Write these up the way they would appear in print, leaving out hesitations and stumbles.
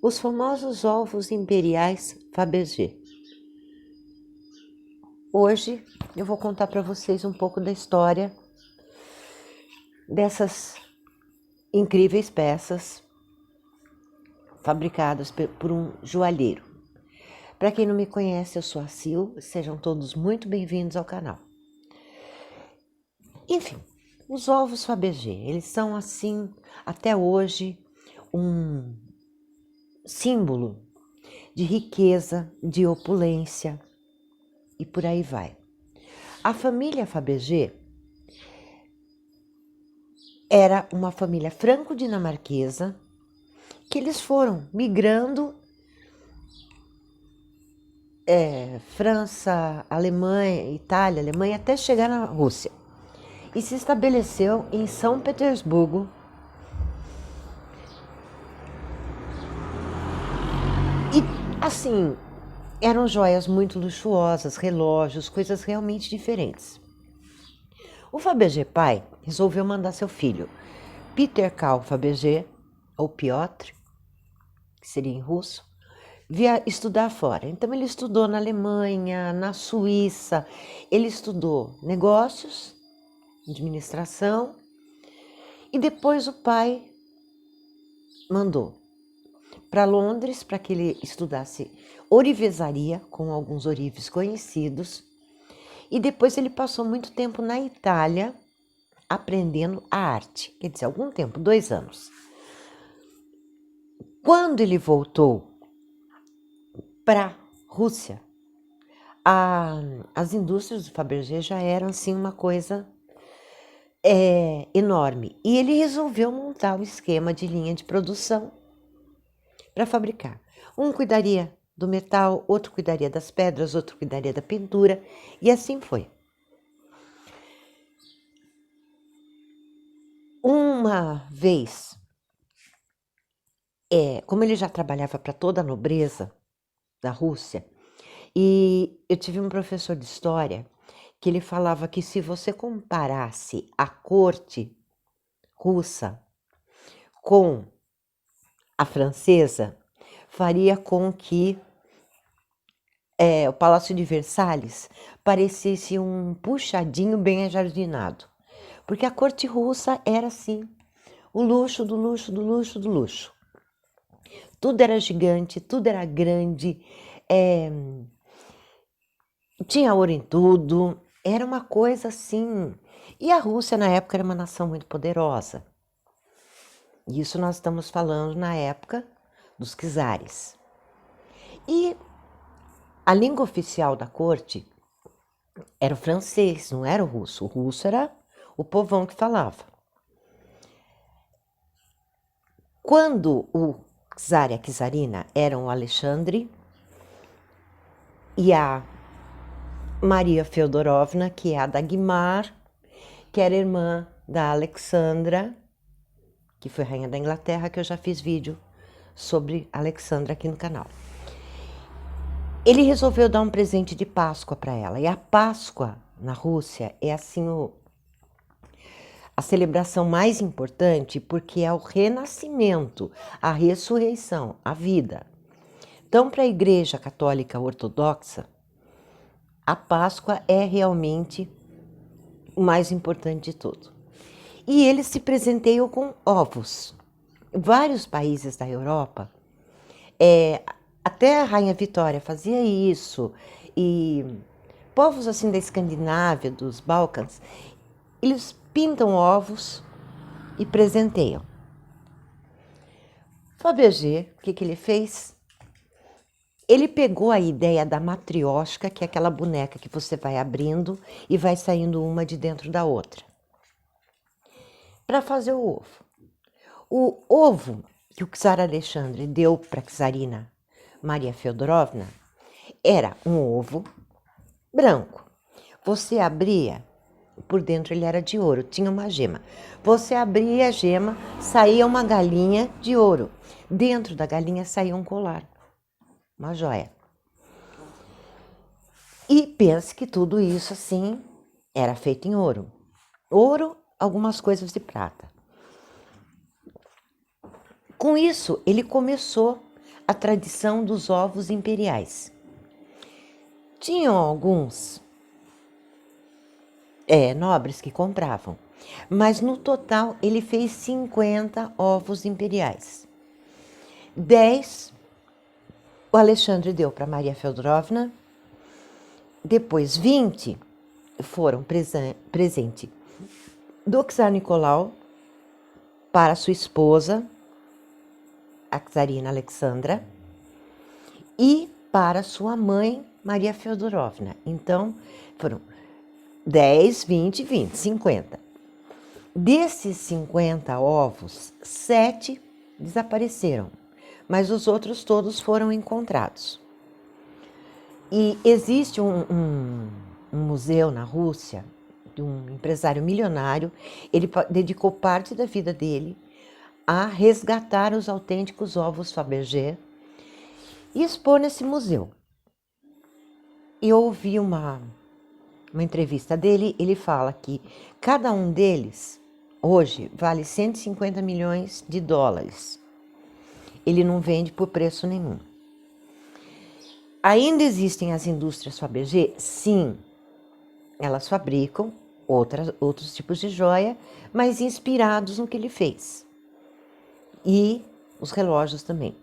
Os famosos ovos imperiais Fabergé. Hoje eu vou contar para vocês um pouco da história dessas incríveis peças fabricadas por um joalheiro. Para quem não me conhece, eu sou a Sil, sejam todos muito bem-vindos ao canal. Enfim, os ovos Fabergé, eles são assim, até hoje, um símbolo de riqueza, de opulência e por aí vai. A família Fabergé era uma família franco-dinamarquesa que eles foram migrando França, Alemanha, Itália, Alemanha, até chegar na Rússia. E se estabeleceu em São Petersburgo. E assim, eram joias muito luxuosas, relógios, coisas realmente diferentes. O Fabergé pai resolveu mandar seu filho, Peter Karl Fabergé, ou Piotr, que seria em russo, via estudar fora. Então ele estudou na Alemanha, na Suíça, ele estudou negócios, administração, e depois o pai mandou para Londres para que ele estudasse orivesaria com alguns orives conhecidos, e depois ele passou muito tempo na Itália aprendendo a arte, quer dizer, algum tempo, 2 anos. Quando ele voltou para a Rússia, as indústrias do Fabergé já eram assim uma coisa enorme. E ele resolveu montar um esquema de linha de produção para fabricar. Um cuidaria do metal, outro cuidaria das pedras, outro cuidaria da pintura, e assim foi. Uma vez, como ele já trabalhava para toda a nobreza da Rússia, e eu tive um professor de história que ele falava que se você comparasse a corte russa com a francesa, faria com que o Palácio de Versalhes parecesse um puxadinho bem ajardinado. Porque a corte russa era assim, o luxo do luxo do luxo do luxo. Tudo era gigante, tudo era grande, tinha ouro em tudo, era uma coisa assim. E a Rússia na época era uma nação muito poderosa. Isso nós estamos falando na época dos czares. E a língua oficial da corte era o francês, não era o russo. O russo era o povão que falava. Quando o czar e a czarina eram o Alexandre e a Maria Feodorovna, que é a Dagmar, que era irmã da Alexandra, que foi rainha da Inglaterra, que eu já fiz vídeo sobre Alexandra aqui no canal. Ele resolveu dar um presente de Páscoa para ela. E a Páscoa na Rússia é assim a celebração mais importante, porque é o renascimento, a ressurreição, a vida. Então, para a Igreja Católica Ortodoxa, a Páscoa é realmente o mais importante de tudo. E eles se presenteiam com ovos. Vários países da Europa, até a Rainha Vitória fazia isso, e povos assim da Escandinávia, dos Balcãs, eles pintam ovos e presenteiam. Fabergé, o que ele fez? Ele pegou a ideia da matrioshka, que é aquela boneca que você vai abrindo e vai saindo uma de dentro da outra, para fazer o ovo. O ovo que o czar Alexandre deu para a czarina Maria Feodorovna era um ovo branco. Você abria, por dentro ele era de ouro, tinha uma gema. Você abria a gema, saía uma galinha de ouro. Dentro da galinha saía um colar, uma joia. E pense que tudo isso assim era feito em ouro. Ouro, algumas coisas de prata. Com isso, ele começou a tradição dos ovos imperiais. Tinham alguns nobres que compravam, mas no total ele fez 50 ovos imperiais. 10 o Alexandre deu para Maria Feodorovna, depois 20 foram presente do czar Nicolau para sua esposa, a czarina Alexandra, e para sua mãe, Maria Feodorovna. Então, foram 10, 20, 20, 50. Desses 50 ovos, 7 desapareceram, mas os outros todos foram encontrados. E existe um museu na Rússia, de um empresário milionário. Ele dedicou parte da vida dele a resgatar os autênticos ovos Fabergé e expor nesse museu. Eu ouvi uma entrevista dele, ele fala que cada um deles, hoje, vale 150 milhões de dólares. Ele não vende por preço nenhum. Ainda existem as indústrias Fabergé? Sim, elas fabricam outros tipos de joia, mas inspirados no que ele fez. E os relógios também.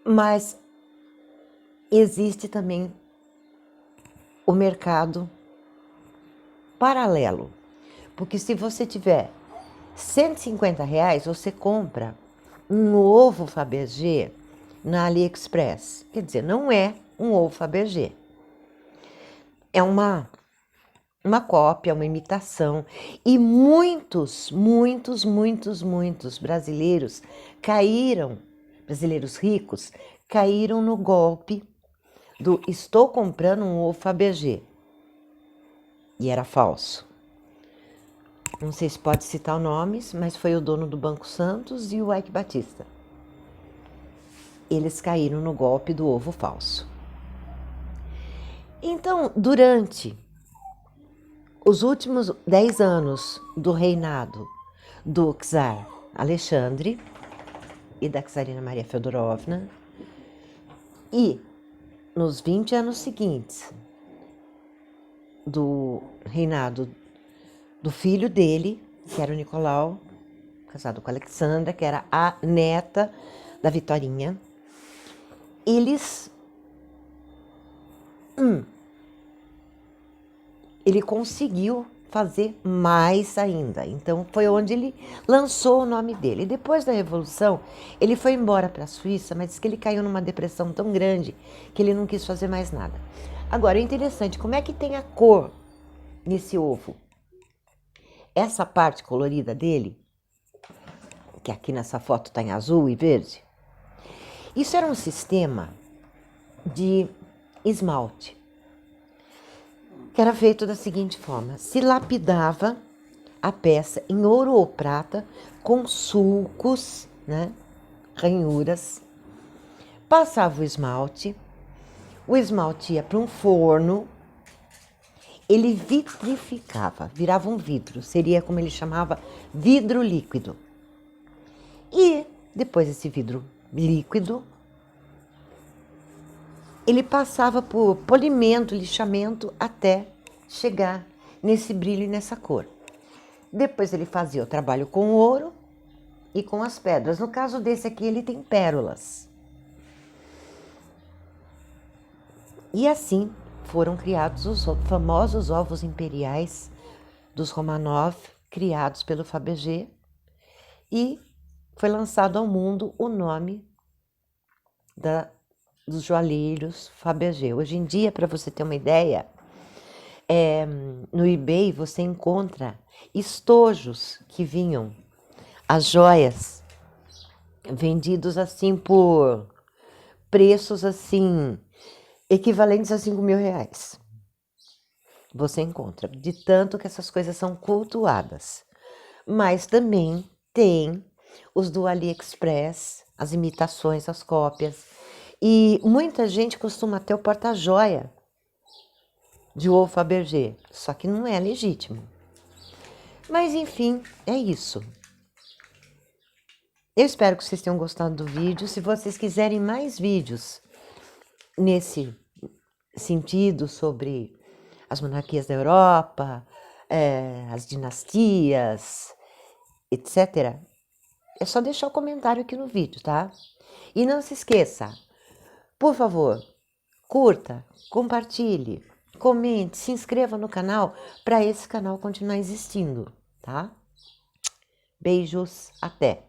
Mas existe também o mercado paralelo. Porque se você tiver R$150, você compra um ovo Fabergé na AliExpress. Quer dizer, não é um ovo Fabergé. É uma cópia, uma imitação. E muitos brasileiros brasileiros ricos, caíram no golpe do estou comprando um ovo Fabergé. E era falso. Não sei se pode citar nomes, mas foi o dono do Banco Santos e o Eike Batista. Eles caíram no golpe do ovo falso. Então, durante os últimos 10 anos do reinado do czar Alexandre e da czarina Maria Feodorovna, e nos 20 anos seguintes do reinado do filho dele, que era o Nicolau, casado com a Alexandra, que era a neta da Vitorinha, ele conseguiu fazer mais ainda. Então, foi onde ele lançou o nome dele. E depois da Revolução, ele foi embora para a Suíça, mas disse que ele caiu numa depressão tão grande que ele não quis fazer mais nada. Agora, é interessante, como é que tem a cor nesse ovo? Essa parte colorida dele, que aqui nessa foto está em azul e verde, isso era um sistema de esmalte, que era feito da seguinte forma: se lapidava a peça em ouro ou prata com sulcos, né, ranhuras, passava o esmalte ia para um forno, ele vitrificava, virava um vidro, seria como ele chamava, vidro líquido. E depois desse vidro líquido, ele passava por polimento, lixamento, até chegar nesse brilho e nessa cor. Depois ele fazia o trabalho com o ouro e com as pedras. No caso desse aqui, ele tem pérolas. E assim foram criados os famosos ovos imperiais dos Romanov, criados pelo Fabergé, e foi lançado ao mundo o nome dos joalheiros Fabergé. Hoje em dia, para você ter uma ideia, no eBay você encontra estojos que vinham, as joias, vendidos assim por preços assim equivalentes a R$5.000. Você encontra, de tanto que essas coisas são cultuadas. Mas também tem os do AliExpress, as imitações, as cópias. E muita gente costuma ter o porta-joia de ovo Fabergé, só que não é legítimo. Mas enfim, é isso. Eu espero que vocês tenham gostado do vídeo. Se vocês quiserem mais vídeos nesse sentido sobre as monarquias da Europa, as dinastias, etc., é só deixar o comentário aqui no vídeo, tá? E não se esqueça, por favor, curta, compartilhe, comente, se inscreva no canal para esse canal continuar existindo, tá? Beijos, até!